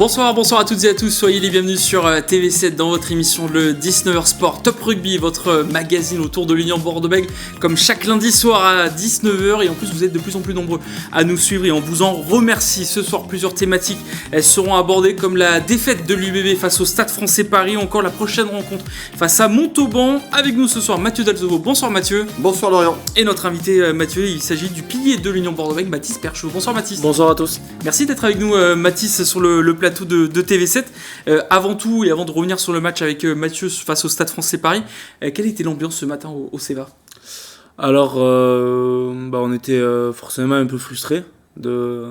Bonsoir à toutes et à tous, soyez les bienvenus sur TV7 dans votre émission le 19h Sport Top Rugby, votre magazine autour de l'Union Bordeaux-Bègles, comme chaque lundi soir à 19h, et en plus vous êtes de plus en plus nombreux à nous suivre et on vous en remercie. Ce soir plusieurs thématiques, elles seront abordées comme la défaite de l'UBB face au Stade Français Paris, ou encore la prochaine rencontre face à Montauban. Avec nous ce soir Mathieu Dalzovo. Bonsoir Mathieu. Bonsoir Lorient. Et notre invité Mathieu, il s'agit du pilier de l'Union Bordeaux-Bègles, Mathis Perchaud. Bonsoir Mathis. Bonsoir à tous. Merci d'être avec nous Mathis sur le plateau de TV7. Avant tout et avant de revenir sur le match avec Mathieu face au Stade Français Paris, quelle était l'ambiance ce matin au CEVA ? Alors, on était forcément un peu frustrés de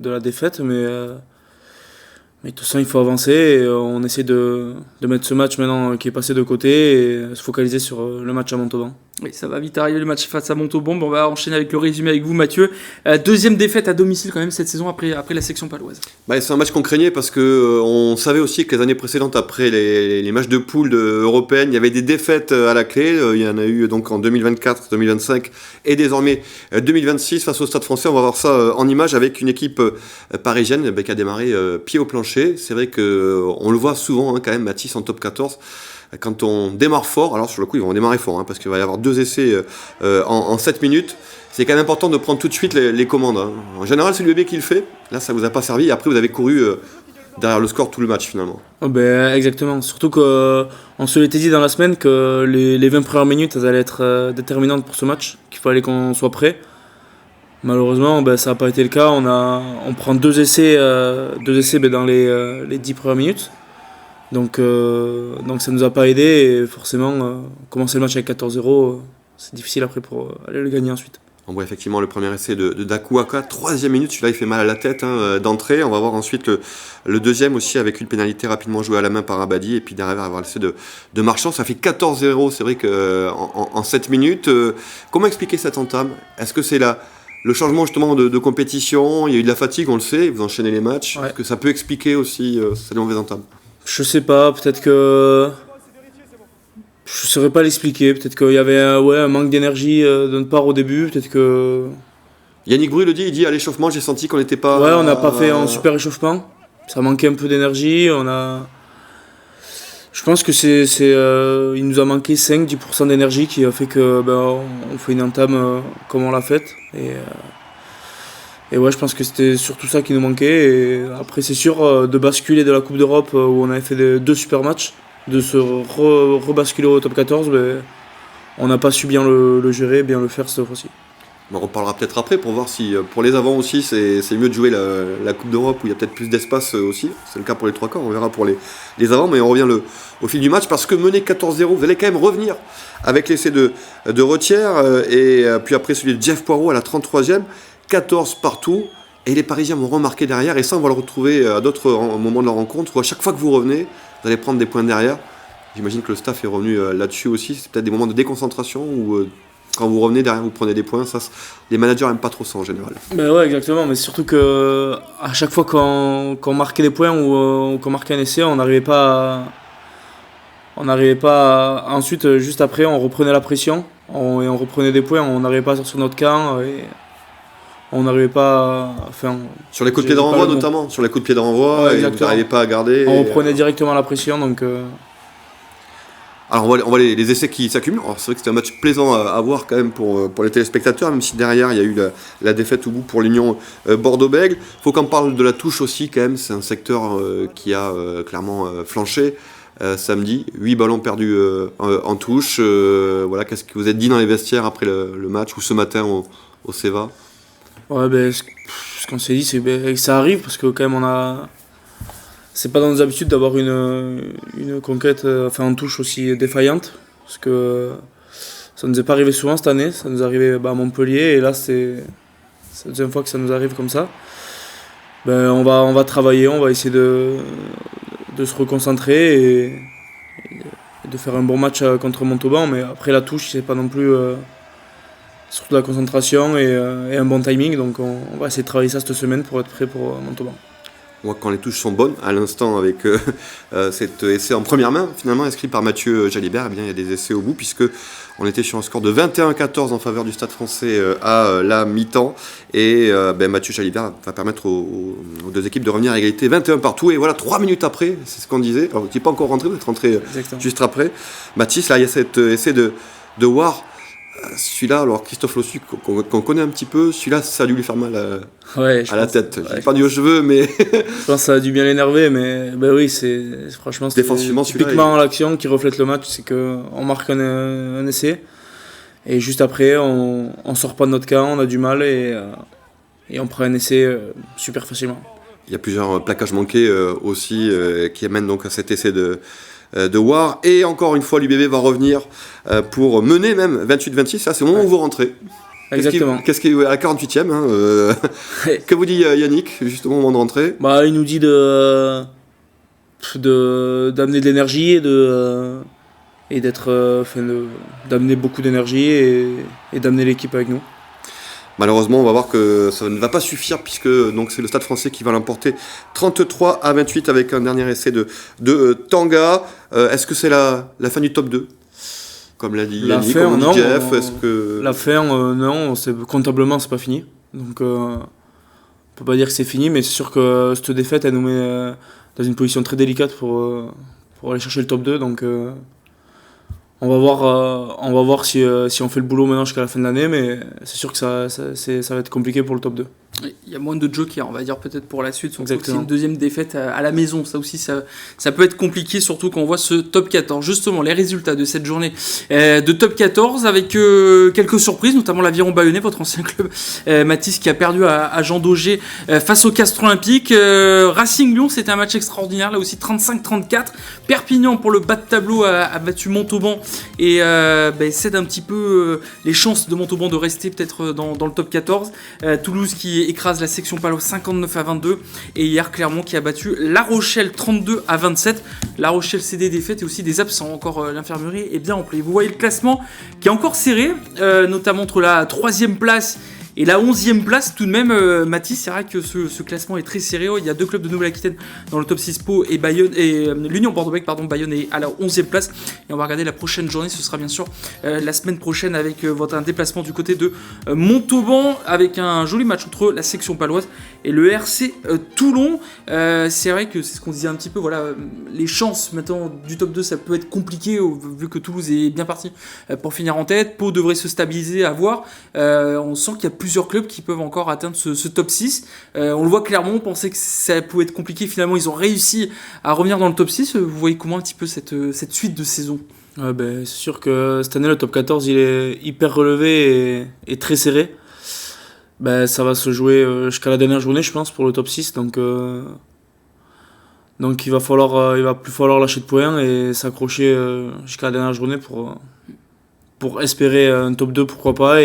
la défaite, mais de toute façon il faut avancer et on essaie de mettre ce match maintenant qui est passé de côté et se focaliser sur le match à Montauban. Oui, ça va vite arriver le match face à Montauban. On va enchaîner avec le résumé avec vous Mathieu. Deuxième défaite à domicile quand même cette saison après la section paloise. C'est un match qu'on craignait parce que on savait aussi que les années précédentes, après les matchs de poule européennes, il y avait des défaites à la clé. Il y en a eu donc en 2024, 2025 et désormais 2026 face au Stade Français. On va voir ça en image avec une équipe parisienne qui a démarré pied au plancher. C'est vrai qu'on le voit souvent quand même, Mathis en top 14. Quand on démarre fort, alors sur le coup ils vont démarrer fort parce qu'il va y avoir 2 essais en 7 minutes, c'est quand même important de prendre tout de suite les commandes. En général c'est l'UBB qui le fait, là ça vous a pas servi et après vous avez couru derrière le score tout le match finalement. Exactement, surtout qu'on se l'était dit dans la semaine que les 20 premières minutes elles allaient être déterminantes pour ce match, qu'il fallait qu'on soit prêt. Malheureusement ça n'a pas été le cas, on prend 2 essais dans les 10 premières minutes. Donc ça nous a pas aidé et forcément commencer le match avec 14-0 c'est difficile après pour aller le gagner ensuite. On voit effectivement le premier essai de Dakuaka, 3e minute, celui-là il fait mal à la tête d'entrée. On va voir ensuite le deuxième aussi avec une pénalité rapidement jouée à la main par Abadi et puis derrière avoir l'essai de Marchand. Ça fait 14-0, c'est vrai qu'en 7 minutes. Comment expliquer cette entame ? Est-ce que c'est le changement justement de compétition ? Il y a eu de la fatigue, on le sait, vous enchaînez les matchs. Ouais. Est-ce que ça peut expliquer aussi cette mauvaise entame ? Je sais pas, peut-être que... Je saurais pas l'expliquer, peut-être qu'il y avait un manque d'énergie de notre part au début, peut-être que... Yannick Bru le dit, il dit à l'échauffement, j'ai senti qu'on n'était pas... Ouais, on n'a pas fait un super échauffement, ça manquait un peu d'énergie, Je pense que il nous a manqué 5-10% d'énergie qui a fait que on fait une entame comme on l'a faite. Et ouais, je pense que c'était surtout ça qui nous manquait. Et après, c'est sûr, de basculer de la Coupe d'Europe où on avait fait 2 super matchs, de se rebasculer au top 14, on n'a pas su bien le gérer, bien le faire cette fois-ci. On reparlera peut-être après pour voir si pour les avants aussi c'est mieux de jouer la Coupe d'Europe où il y a peut-être plus d'espace aussi. C'est le cas pour les 3 quarts, on verra pour les avants, mais on revient au fil du match parce que mener 14-0, vous allez quand même revenir avec l'essai de Retière et puis après celui de Jeff Poirot à la 33e. 14 partout, et les Parisiens vont remarquer derrière, et ça on va le retrouver à d'autres moments de la rencontre, où à chaque fois que vous revenez, vous allez prendre des points derrière. J'imagine que le staff est revenu là-dessus aussi, c'est peut-être des moments de déconcentration, où quand vous revenez derrière, vous prenez des points, ça, les managers n'aiment pas trop ça en général. Ouais, exactement, mais surtout que à chaque fois qu'on marquait des points ou qu'on marquait un essai, on n'arrivait pas ensuite, juste après, on reprenait la pression, et on reprenait des points, on n'arrivait pas à sortir notre camp, et on n'arrivait pas à faire... Sur les coups de pied de renvoi notamment, sur les coups de pied de renvoi, ouais, vous n'arrivez pas à garder. On reprenait directement la pression, donc... Alors on voit les essais qui s'accumulent. Alors, c'est vrai que c'était un match plaisant à voir quand même pour les téléspectateurs, même si derrière il y a eu la défaite au bout pour l'Union Bordeaux-Bègles. Il faut qu'on parle de la touche aussi quand même, c'est un secteur qui a clairement flanché. Samedi, 8 ballons perdus en touche. Voilà, qu'est-ce que vous êtes dit dans les vestiaires après le match ou ce matin au CEVA ? Ouais, ce qu'on s'est dit, c'est que ça arrive parce que quand même c'est pas dans nos habitudes d'avoir une conquête en touche aussi défaillante, parce que ça nous est pas arrivé souvent cette année, ça nous est arrivé à Montpellier et là c'est la deuxième fois que ça nous arrive comme ça. On va travailler, on va essayer de se reconcentrer et de faire un bon match contre Montauban, mais après la touche c'est pas non plus surtout la concentration et un bon timing, donc on va essayer de travailler ça cette semaine pour être prêt pour Montauban. On voit quand les touches sont bonnes, à l'instant avec cet essai en première main, finalement inscrit par Mathieu Jalibert, eh bien, il y a des essais au bout, puisque on était sur un score de 21-14 en faveur du Stade Français à la mi-temps, et Mathieu Jalibert va permettre aux deux équipes de revenir à égalité 21 partout, et voilà, 3 minutes après, c'est ce qu'on disait, alors vous n'êtes pas encore rentré, vous êtes rentré juste après. Mathis, là il y a cet essai de War. Celui-là, alors Christophe Lossu, qu'on connaît un petit peu, celui-là, ça a dû lui faire mal à la tête. Je n'ai pas dit aux cheveux, mais. Je pense que ça a dû bien l'énerver, mais oui, franchement, c'est typiquement l'action qui reflète le match, c'est qu'on marque un essai, et juste après, on sort pas de notre camp, on a du mal, et on prend un essai super facilement. Il y a plusieurs plaquages manqués aussi qui amènent donc à cet essai de War, et encore une fois l'UBB va revenir pour mener même 28-26, là c'est le moment où vous rentrez. Exactement. Qu'est-ce qui est à la 48e que vous dit Yannick justement au moment de rentrer? Il nous dit d'amener de l'énergie et d'amener beaucoup d'énergie et d'amener l'équipe avec nous. Malheureusement, on va voir que ça ne va pas suffire, puisque donc, c'est le Stade Français qui va l'emporter 33-28 avec un dernier essai de Tanga. Est-ce que c'est la fin du top 2 ? Comme l'a dit Yannick, comme l'a dit Jeff, est-ce que... La fin, non, comptablement, c'est pas fini. Donc, on peut pas dire que c'est fini, mais c'est sûr que cette défaite, elle nous met dans une position très délicate pour aller chercher le top 2. Donc, on va voir si on fait le boulot maintenant jusqu'à la fin de l'année, mais c'est sûr que ça va être compliqué pour le top 2. Il y a moins de jokers, on va dire, peut-être pour la suite. Surtout que c'est Exactement. une deuxième défaite à la maison. Ça aussi, ça peut être compliqué, surtout quand on voit ce top 14. Justement, les résultats de cette journée de top 14, avec quelques surprises, notamment l'Aviron Bayonnais, votre ancien club, Mathis, qui a perdu à Jean Daugé face au Castres Olympique. Racing Lyon, c'était un match extraordinaire, là aussi 35-34. Perpignan, pour le bas de tableau, a battu Montauban et cède un petit peu les chances de Montauban de rester peut-être dans le top 14. Toulouse qui écrase la section Palois 59-22, et hier Clermont qui a battu La Rochelle 32-27. La Rochelle c'est des défaites et aussi des absents, encore l'infirmerie est bien remplie. Vous voyez le classement qui est encore serré, notamment entre la 3e place et la 11e place. Tout de même, Mathis, c'est vrai que ce classement est très serré. Il y a 2 clubs de Nouvelle-Aquitaine dans le top 6, Pau et Bayonne, et l'Union Bordeaux-Bègles, Bayonne est à la 11e place. Et on va regarder la prochaine journée, ce sera bien sûr la semaine prochaine, avec un déplacement du côté de Montauban, avec un joli match entre la section paloise et le RC Toulon. C'est vrai que c'est ce qu'on disait un petit peu, voilà, les chances maintenant du top 2, ça peut être compliqué vu que Toulouse est bien parti pour finir en tête. Pau devrait se stabiliser, à voir. On sent qu'il y a plusieurs clubs qui peuvent encore atteindre ce top 6. On le voit clairement, on pensait que ça pouvait être compliqué, finalement ils ont réussi à revenir dans le top 6. Vous voyez comment un petit peu cette suite de saison? C'est sûr que cette année le top 14 il est hyper relevé et très serré. Ça va se jouer jusqu'à la dernière journée, je pense, pour le top 6, donc il va plus falloir lâcher de points et s'accrocher jusqu'à la dernière journée pour espérer un top 2, pourquoi pas,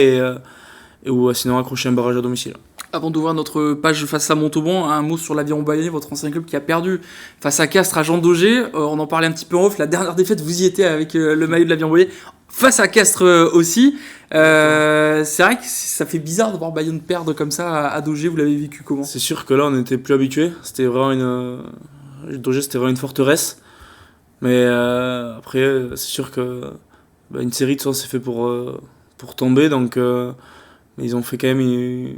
ou sinon accrocher un barrage à domicile. Avant d'ouvrir notre page face à Montauban, un mot sur l'Aviron Bayonnais, votre ancien club qui a perdu face à Castres à Jean Daugé. On en parlait un petit peu en off, la dernière défaite, vous y étiez avec le maillot de l'Aviron Bayonnais, face à Castres aussi. C'est vrai que ça fait bizarre de voir Bayonne perdre comme ça à Daugé. Vous l'avez vécu comment? C'est sûr que là on n'était plus habitués, c'était vraiment Daugé c'était vraiment une forteresse, mais après c'est sûr que une série de toute façon c'est fait pour tomber, donc mais ils ont fait quand même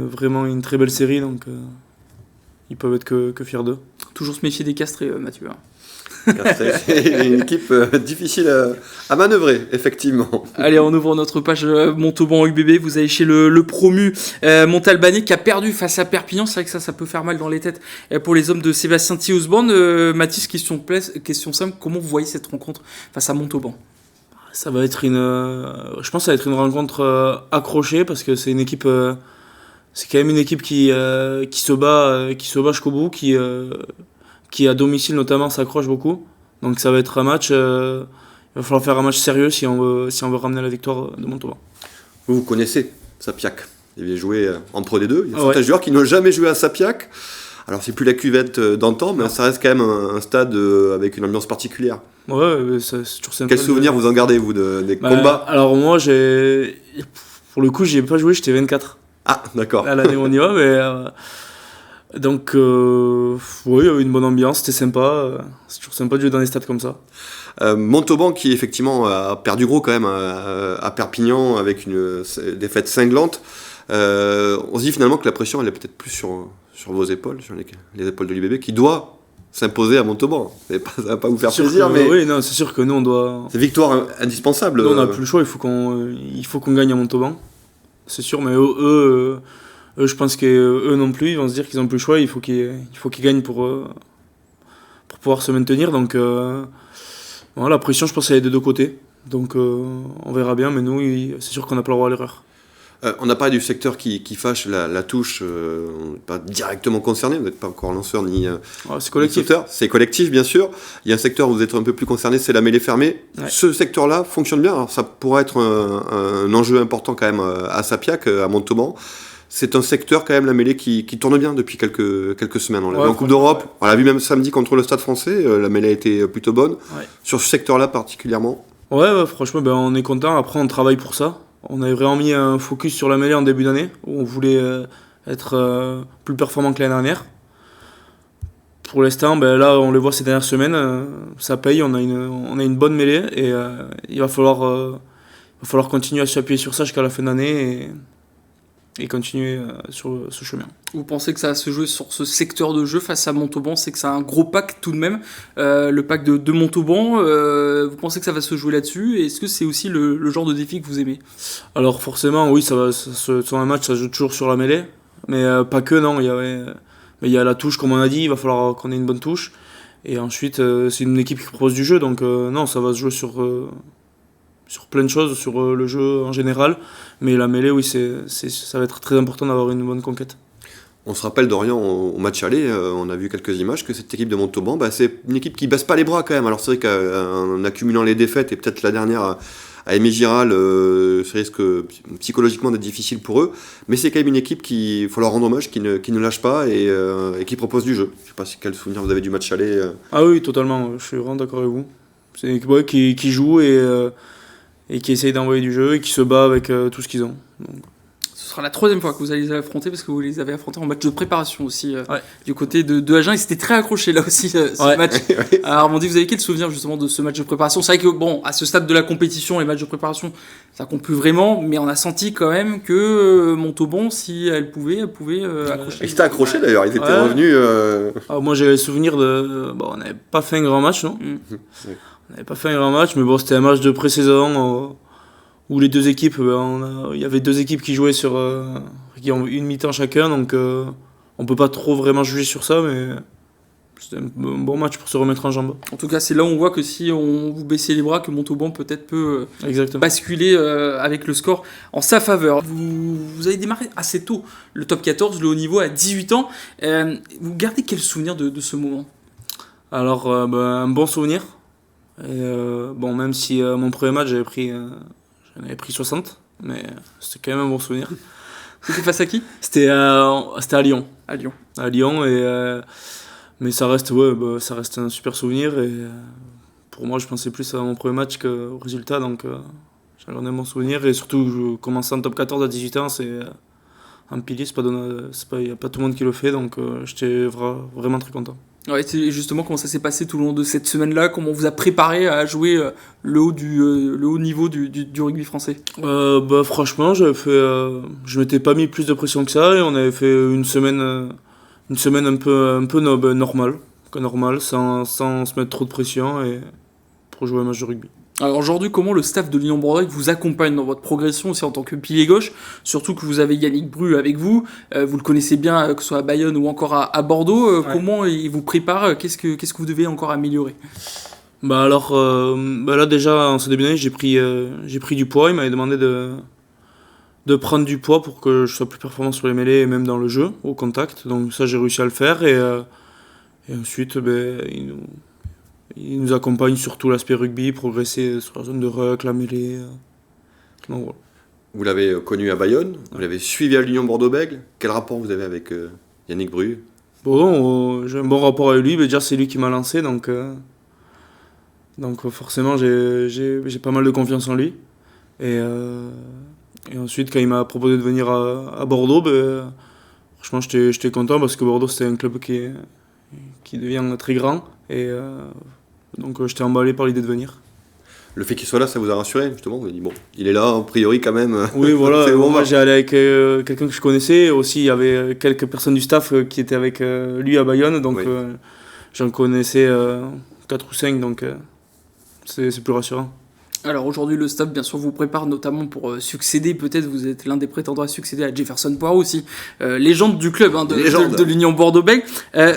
vraiment une très belle série, donc ils peuvent être que fiers d'eux. Toujours se méfier des Castrés, Mathieu. C'est une équipe difficile à manœuvrer, effectivement. Allez, on ouvre notre page Montauban UBB. Vous avez chez le promu Montalbanais qui a perdu face à Perpignan. C'est vrai que ça peut faire mal dans les têtes pour les hommes de Sébastien Thiausborn. Mathis, question simple, comment vous voyez cette rencontre face à Montauban? Ça va être je pense que ça va être une rencontre accrochée, parce que c'est une équipe, c'est quand même une équipe qui se bat jusqu'au bout, qui à domicile notamment s'accroche beaucoup. Donc ça va être un match, il va falloir faire un match sérieux si on veut ramener la victoire de Montauban. Vous connaissez Sapiac, il avait joué en Pro D2, il y a certains joueurs qui n'ont jamais joué à Sapiac. Alors c'est plus la cuvette d'antan, mais ça reste quand même un stade avec une ambiance particulière. Ouais, c'est toujours sympa. Quel souvenir vous en gardez, vous, des combats? Alors moi, pour le coup, j'y ai pas joué, j'étais 24. Ah, d'accord. À l'année où on y va, mais Donc, oui, il y avait une bonne ambiance, c'était sympa. C'est toujours sympa de jouer dans des stades comme ça. Montauban qui effectivement a perdu gros quand même à Perpignan avec une défaite cinglante. On se dit finalement que la pression elle est peut-être plus sur vos épaules, sur les épaules de l'UBB qui doit s'imposer à Montauban. Ça va pas vous faire plaisir, mais oui, non, c'est sûr que nous on doit. C'est victoire indispensable. Nous, on n'a plus le choix, il faut qu'on gagne à Montauban. C'est sûr, mais eux, je pense qu'eux non plus, ils vont se dire qu'ils n'ont plus le choix, il faut qu'ils gagnent pour pouvoir se maintenir. Donc, voilà, la pression, je pense, elle est des deux côtés. Donc, on verra bien, mais nous, c'est sûr qu'on n'a pas le droit à l'erreur. On a parlé du secteur qui fâche la touche, on n'est pas directement concerné, vous n'êtes pas encore lanceur ni c'est collectif. C'est collectif, bien sûr. Il y a un secteur où vous êtes un peu plus concerné, c'est la mêlée fermée. Ouais. Ce secteur-là fonctionne bien, alors ça pourrait être un enjeu important quand même à Sapiac, à Montauban. C'est un secteur quand même, la mêlée, qui tourne bien depuis quelques semaines. On l'a vu en Coupe d'Europe, on l'a vu même samedi contre le Stade Français, la mêlée a été plutôt bonne. Ouais. Sur ce secteur-là particulièrement. Ouais, franchement, on est content. Après, on travaille pour ça. On avait vraiment mis un focus sur la mêlée en début d'année, où on voulait être plus performant que l'année dernière. Pour l'instant, là, on le voit ces dernières semaines, ça paye, on a une bonne mêlée, et il va falloir continuer à s'appuyer sur ça jusqu'à la fin d'année, et continuer sur ce chemin. Vous pensez que ça va se jouer sur ce secteur de jeu face à Montauban? C'est que c'est un gros pack tout de même, le pack de Montauban. Vous pensez que ça va se jouer là-dessus? Et est-ce que c'est aussi le genre de défi que vous aimez? Alors forcément, oui, sur un match, ça joue toujours sur la mêlée. Mais pas que, non. Il y a la touche, comme on a dit, il va falloir qu'on ait une bonne touche. Et ensuite, c'est une équipe qui propose du jeu. Donc non, ça va se jouer sur plein de choses, sur le jeu en général. Mais la mêlée, oui, ça va être très important d'avoir une bonne conquête. On se rappelle d'Orient au match aller, on a vu quelques images, que cette équipe de Montauban, c'est une équipe qui baisse pas les bras quand même. Alors c'est vrai qu'en accumulant les défaites, et peut-être la dernière à Aimé Giral, ça risque psychologiquement d'être difficile pour eux. Mais c'est quand même une équipe qu'il faut leur rendre hommage, qui ne lâche pas et qui propose du jeu. Je sais pas quel souvenir vous avez du match aller. Ah oui, totalement, je suis vraiment d'accord avec vous. C'est une équipe qui joue et qui essaye d'envoyer du jeu et qui se bat avec tout ce qu'ils ont. Donc. Ce sera la troisième fois que vous allez les affronter, parce que vous les avez affrontés en match de préparation aussi, du côté de Agen. Ils s'étaient très accrochés là aussi, ce match. Alors Armandi, vous avez quel souvenir justement de ce match de préparation? C'est vrai que à ce stade de la compétition, les matchs de préparation, ça compte plus vraiment, mais on a senti quand même que Montauban, si elle pouvait accrocher. Ils étaient accrochés d'ailleurs, ils étaient revenus. Moi j'ai le souvenir on n'avait pas fait un grand match, non? On n'avait pas fait un grand match, mais c'était un match de pré-saison où les deux équipes, il y avait deux équipes qui jouaient qui ont une mi-temps chacun, donc on peut pas trop vraiment juger sur ça, mais c'était un bon match pour se remettre en jambes. En tout cas, c'est là où on voit que si vous baissez les bras, que Montauban peut-être peut basculer avec le score en sa faveur. Vous avez démarré assez tôt le top 14, le haut niveau, à 18 ans. Vous gardez quel souvenir de ce moment? Alors, un bon souvenir. Et, même si mon premier match, j'en avais pris 60, mais c'était quand même un bon souvenir. C'était face à qui? C'était à Lyon. À Lyon. À Lyon, mais ça reste un super souvenir. Et pour moi, je pensais plus à mon premier match qu'au résultat, donc j'en ai un bon souvenir. Et surtout, je commençais en top 14 à 18 ans, c'est un pilier, il n'y a pas tout le monde qui le fait, donc j'étais vraiment très content. Ouais, c'est justement comment ça s'est passé tout le long de cette semaine-là, comment on vous a préparé à jouer le haut niveau du rugby français? Franchement, je m'étais pas mis plus de pression que ça, et on avait fait une semaine un peu normale, sans se mettre trop de pression, et pour jouer un match de rugby. Alors aujourd'hui, comment le staff de Lyon Bordeaux vous accompagne dans votre progression aussi en tant que pilier gauche, surtout que vous avez Yannick Bru avec vous, vous le connaissez bien, que ce soit à Bayonne ou encore à Bordeaux, comment il vous prépare, qu'est-ce que vous devez encore améliorer? Là déjà en ce début d'année j'ai pris du poids, il m'avait demandé de prendre du poids pour que je sois plus performant sur les mêlées et même dans le jeu, au contact, donc ça j'ai réussi à le faire, et ensuite il nous accompagne sur tout l'aspect rugby, progresser sur la zone de ruck, la mêlée. Donc, voilà. Vous l'avez connu à Bayonne, vous l'avez suivi à Lyon Bordeaux-Bègles. Quel rapport vous avez avec Yannick Bru? J'ai un bon rapport avec lui, mais déjà c'est lui qui m'a lancé, donc forcément j'ai pas mal de confiance en lui. Et ensuite, quand il m'a proposé de venir à Bordeaux, franchement, j'étais content parce que Bordeaux, c'était un club qui devient très grand. Et donc, j'étais emballé par l'idée de venir. Le fait qu'il soit là, ça vous a rassuré, justement? Vous avez dit, bon, il est là, a priori, quand même. Oui, voilà. C'est bon, Moi, j'ai allé avec quelqu'un que je connaissais. Aussi, il y avait quelques personnes du staff qui étaient avec lui à Bayonne. Donc, Oui. j'en connaissais 4 ou 5. Donc, c'est plus rassurant. Alors aujourd'hui, le staff, bien sûr, vous prépare notamment pour succéder, peut-être, vous êtes l'un des prétendants à succéder à Jefferson Poirot aussi, légende du club, hein, de l'Union Bordeaux-Bègles.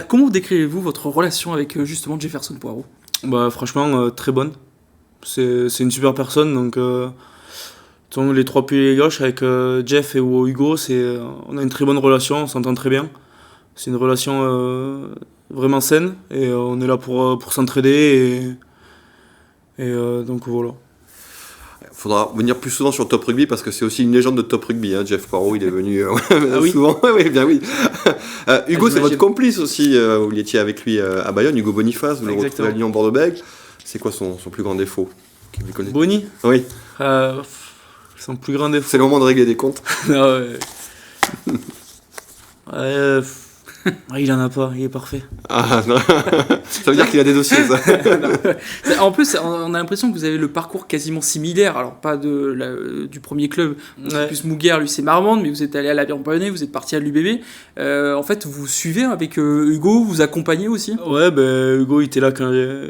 Comment décrivez-vous votre relation avec justement Jefferson Poirot? Bah, franchement, très bonne. C'est une super personne. Donc, les 3 piliers gauche avec Jeff et Hugo, on a une très bonne relation, on s'entend très bien. C'est une relation vraiment saine et on est là pour s'entraider. Donc voilà. Il faudra venir plus souvent sur Top Rugby parce que c'est aussi une légende de Top Rugby. Hein. Jeff Poirot, il est venu oui. souvent. Oui, bien oui. Hugo, c'est j'imagine. votre complice aussi. Vous l'étiez avec lui à Bayonne, Hugo Boniface. Vous le retrouvez Exactement. à Lyon Bordeaux-Bègles. C'est quoi son plus grand défaut? Vous connaissez? Bonnie, Oui, son plus grand défaut. c'est le moment de régler des comptes. Ah ouais. Il en a pas, il est parfait. Ah, non. Ça veut dire qu'il a des dossiers, ça. En plus, on a l'impression que vous avez le parcours quasiment similaire, alors pas du premier club, c'est Ouais. plus Mouguer, lui c'est Marmande, mais vous êtes allé à l'Aviron Bayonnais, vous êtes parti à l'UBB. En fait, vous suivez avec Hugo, vous accompagnez aussi? Ouais, Hugo il était là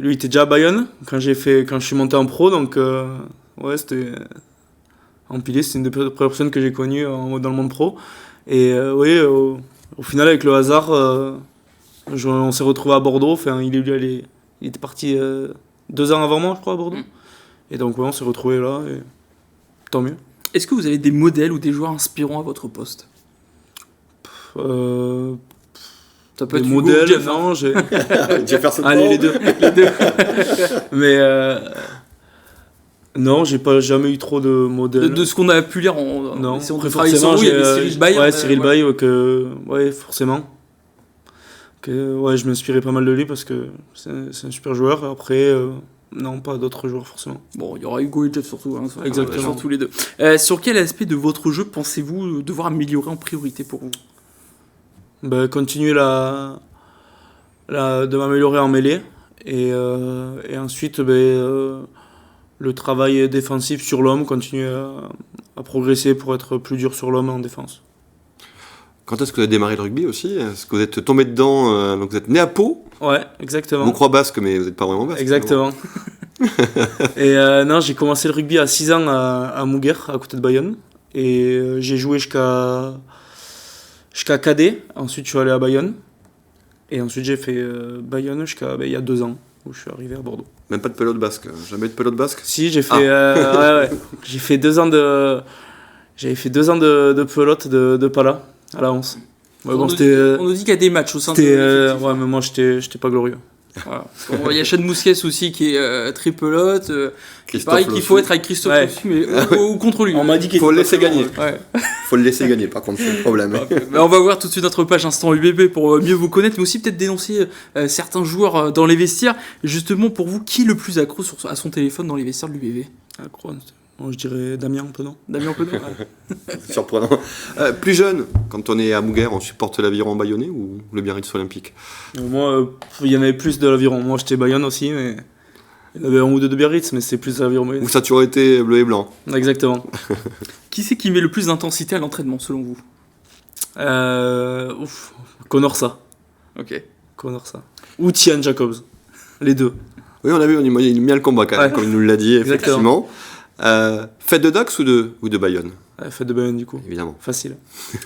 lui il était déjà à Bayonne quand je suis monté en pro, donc ouais, c'était empilé, c'est une des premières personnes que j'ai connues dans le monde pro. Et oui, au final avec le hasard, on s'est retrouvé à Bordeaux. Enfin, il était parti 2 ans avant moi, je crois, à Bordeaux. Et donc ouais, on s'est retrouvé là, et tant mieux. Est-ce que vous avez des modèles ou des joueurs inspirants à votre poste? Ça peut Des être Hugo ou modèles, Jeff, hein. non, j'ai... Jefferson Allez, Poirot. les deux. Mais non, j'ai pas jamais eu trop de modèles. De ce qu'on a pu lire en Non, essayant de après, travailler forcément, sur vous, il y avait Cyril Bay. Ouais, Cyril Bay, ouais, forcément. Ouais, je m'inspirais pas mal de lui parce que c'est un super joueur. Après, non, pas d'autres joueurs forcément. Bon, il y aura Hugo et Jeff surtout. Hein, Exactement. Surtout les deux. Sur quel aspect de votre jeu pensez-vous devoir améliorer en priorité pour vous? Continuer de m'améliorer en mêlée et ensuite le travail défensif sur l'homme, continuer à progresser pour être plus dur sur l'homme en défense. Quand est-ce que vous avez démarré le rugby aussi? Est-ce que vous êtes tombé dedans? Donc vous êtes né à Pau, Ouais, exactement. on croit basque, mais vous n'êtes pas vraiment basque. Exactement. Et non, j'ai commencé le rugby à 6 ans à Mouguer, à côté de Bayonne. Et j'ai joué jusqu'à cadet. Ensuite, je suis allé à Bayonne. Et ensuite, j'ai fait Bayonne jusqu'à il y a 2 ans, où je suis arrivé à Bordeaux. Même pas de pelote basque. Jamais de pelote basque. Si, j'ai fait, ouais. J'ai fait 2 ans j'avais fait 2 ans de pelote de Pala, à la Hanse. Ouais, on, bon, nous c'était... dit, on nous dit qu'il y a des matchs au sein de C'était, l'effectif. ouais, mais moi, j'étais pas glorieux. Voilà. Bon, il y a Chad Mousquès aussi qui est très pelote. Christophe Pareil qu'il Lossou. faut être avec Christophe Ouais. Lossou, mais ou contre lui. On m'a dit qu'il Faut le était laisser pas très gagner. bon, Ouais. Faut le laisser gagner, par contre, c'est le problème. Mais on va voir tout de suite notre page Instant UBB pour mieux vous connaître, mais aussi peut-être dénoncer certains joueurs dans les vestiaires. Justement, pour vous, qui est le plus accro à son téléphone dans les vestiaires de l'UBB? Bon, je dirais Damien, un peu, non? Damien Penon. C'est surprenant. Plus jeune, quand on est à Mouguer, on supporte l'Aviron Bayonnais ou le Biarritz Olympique? Moi, il y en avait plus de l'Aviron. Moi, j'étais Bayonne aussi, mais il y en avait un ou deux de Biarritz, mais c'est plus de l'Aviron. Ou ça a toujours été bleu et blanc? Exactement. Qui c'est qui met le plus d'intensité à l'entraînement, selon vous? Conorsa. Ok. Conorsa. Ou Tian Jacobs. Les deux. Oui, on a vu, il aime bien le combat quand même, Ouais. comme il nous l'a dit, Exactement. effectivement. Fête de Dax ou de Bayonne? Fête de Bayonne, du coup. Évidemment. Facile.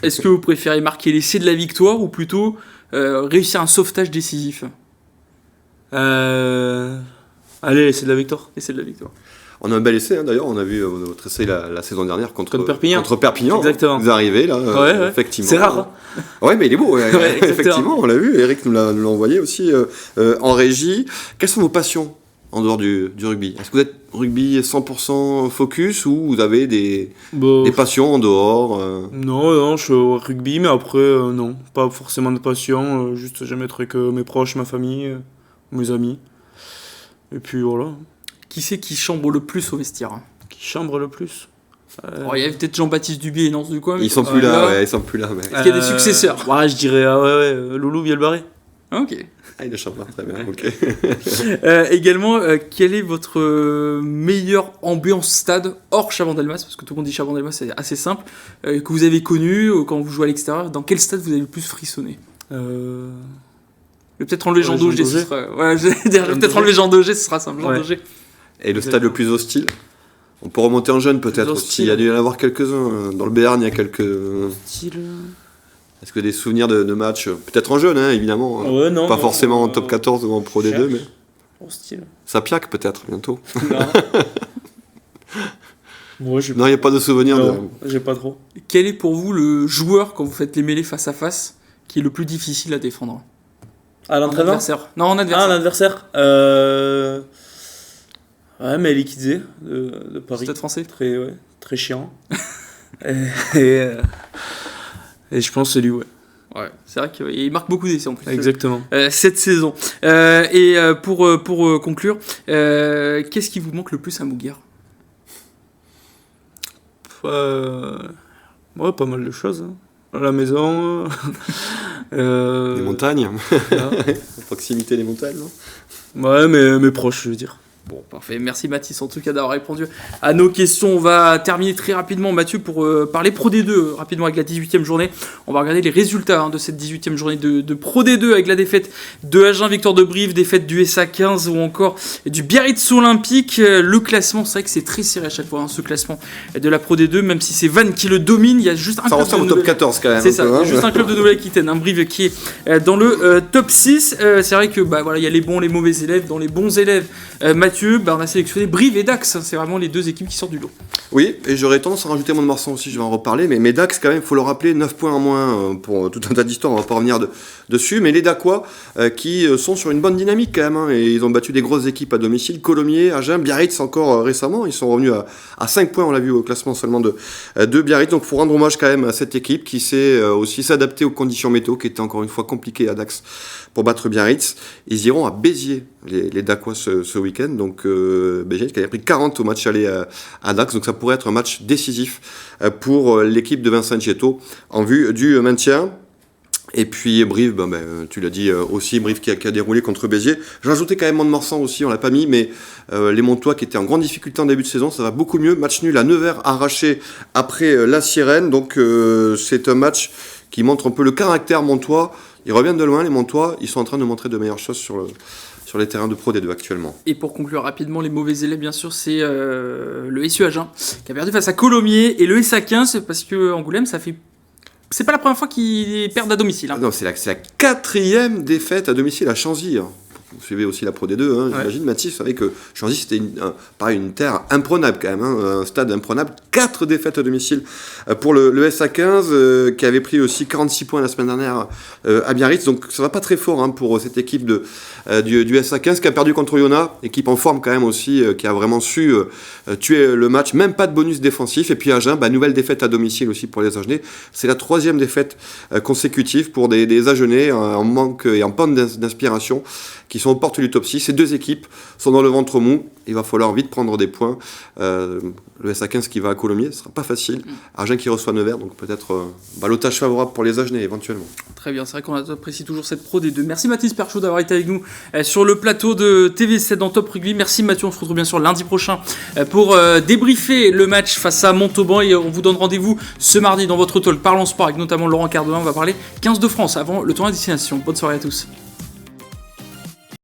Est-ce que vous préférez marquer l'essai de la victoire ou plutôt réussir un sauvetage décisif? Allez, c'est de la victoire. L'essai de la victoire. On a un bel essai, hein, d'ailleurs, on a vu votre essai la saison dernière contre Perpignan. Contre Perpignan. Exactement. Vous arrivez là, Ouais. effectivement. C'est rare, hein. Ouais, mais il est beau, ouais, Ouais, exactement. effectivement, on l'a vu, Eric nous l'a envoyé aussi en régie. Quelles sont vos passions en dehors du rugby? Est-ce que vous êtes rugby 100% focus ou vous avez des passions en dehors Non, je suis au rugby, mais après, non. Pas forcément de passion. Juste, j'aime être avec mes proches, ma famille, mes amis. Et puis voilà. Qui c'est qui chambre le plus au vestiaire? Qui chambre le plus? Il y avait peut-être Jean-Baptiste Dubié et Nance du coin. Ils sont plus là, ils sont plus là. Mais... Est-ce qu'il y a des successeurs? Ouais, je dirais Loulou Bielbarré. Ok. Il est champion, très bien, ok. Également, quelle est votre meilleure ambiance stade hors Chabandelmas? Parce que tout le monde dit Chabandelmas, c'est assez simple. Que vous avez connu quand vous jouez à l'extérieur. Dans quel stade vous avez le plus frissonné? Je vais peut-être enlever Jean Daugé. Ouais, je vais peut-être enlever Jean Daugé, ce sera simple. Jean Daugé. Et le stade le plus hostile? On peut remonter en jeune peut-être aussi. Il y a dû y en avoir quelques-uns. Dans le Béarn, il y a quelques... Style... Est-ce que des souvenirs de matchs, peut-être en jeune, hein, évidemment. Ouais, non, pas forcément en top 14 ou en Pro D2, mais... Style. Ça piaque peut-être, bientôt. Non. Ouais, non, il n'y a pas de souvenirs. Non, j'ai pas trop. Quel est pour vous le joueur, quand vous faites les mêlées face à face, qui est le plus difficile à défendre? À l'entraîneur? Non, en adversaire. Ah, en adversaire Ouais, mais Elikidze de Paris. Stade français. Très chiant. et je pense que c'est lui, ouais. Ouais, c'est vrai qu'il marque beaucoup d'essais en plus. Exactement. Cette saison. Pour conclure, qu'est-ce qui vous manque le plus à Mouguer? Ouais, pas mal de choses. Hein. À la maison. Les montagnes. Voilà. À proximité des montagnes, non? Ouais, mais proche, je veux dire. Bon, parfait. Merci Mathis en tout cas d'avoir répondu à nos questions. On va terminer très rapidement, Mathieu, pour parler Pro D2 rapidement avec la 18e journée. On va regarder les résultats de cette 18e journée de Pro D2 avec la défaite de Agen, victoire de Brive, défaite du SA 15 ou encore du Biarritz Olympique. Le classement, c'est vrai que c'est très serré à chaque fois, ce classement de la Pro D2, même si c'est Vannes qui le domine. Il y a juste un ça club ressemble au top 14 quand même. C'est ça, juste un club de Nouvelle-Aquitaine, un Brive qui est dans le top 6. C'est vrai que voilà, il y a les bons, les mauvais élèves. Dans les bons élèves, Mathieu, on a sélectionné Brive et Dax, c'est vraiment les deux équipes qui sortent du lot. Oui, et j'aurais tendance à rajouter Mont-de-Marsan aussi, je vais en reparler, mais Dax quand même, il faut le rappeler, 9 points en moins pour tout un tas d'histoires, on va pas revenir dessus, mais les Dacois qui sont sur une bonne dynamique quand même, hein, et ils ont battu des grosses équipes à domicile, Colomiers, Agen, Biarritz encore récemment, ils sont revenus à 5 points, on l'a vu au classement seulement de Biarritz, donc il faut rendre hommage quand même à cette équipe qui sait aussi s'adapter aux conditions météo qui étaient encore une fois compliquées à Dax pour battre Biarritz. Ils iront à Béziers, les Dacois ce week-end, donc Béziers qui avait pris 40 au match aller à Dax, donc ça pourrait être un match décisif pour l'équipe de Vincent Chietto en vue du maintien. Et puis Brive, tu l'as dit aussi, Brive qui a déroulé contre Béziers. J'ai ajouté quand même Mont-de-Marsan aussi, on l'a pas mis, mais les Montois qui étaient en grande difficulté en début de saison, ça va beaucoup mieux. Match nul à Nevers arraché après la Sirène, donc c'est un match qui montre un peu le caractère montois. Ils reviennent de loin, les Montois, ils sont en train de montrer de meilleures choses sur les terrains de Pro D2 actuellement. Et pour conclure rapidement, les mauvais élèves, bien sûr, c'est le SU Agen qui a perdu face à Colomiers et le SA 15 parce que Angoulême, c'est pas la première fois qu'ils perdent à domicile. Hein. Non, c'est la 4e défaite à domicile à Chanzy. Hein. Vous suivez aussi la Pro D2, hein, j'imagine, Mathis, vous savez que Chanzy, c'était une terre imprenable quand même, hein, un stade imprenable. 4 défaites à domicile pour le SA 15, qui avait pris aussi 46 points la semaine dernière à Biarritz. Donc ça va pas très fort hein, pour cette équipe du SA 15 qui a perdu contre Oyonnax, équipe en forme quand même aussi, qui a vraiment su tuer le match, même pas de bonus défensif. Et puis Agen, nouvelle défaite à domicile aussi pour les Agenais. C'est la 3e défaite consécutive pour des Agenais en manque et en panne d'inspiration, qui sont aux portes du top 6. Ces deux équipes sont dans le ventre mou. Il va falloir vite prendre des points. Le SA 15 qui va à Colomiers, ce ne sera pas facile. Agen qui reçoit Nevers, donc peut-être ballottage favorable pour les Agenais éventuellement. Très bien, c'est vrai qu'on apprécie toujours cette Pro D2. Merci Mathis Perchaud d'avoir été avec nous sur le plateau de TV7 dans Top Rugby. Merci Mathieu, on se retrouve bien sûr lundi prochain pour débriefer le match face à Montauban. Et on vous donne rendez-vous ce mardi dans votre talk Parlons Sport avec notamment Laurent Cardin. On va parler 15 de France avant le tournoi de destination. Bonne soirée à tous.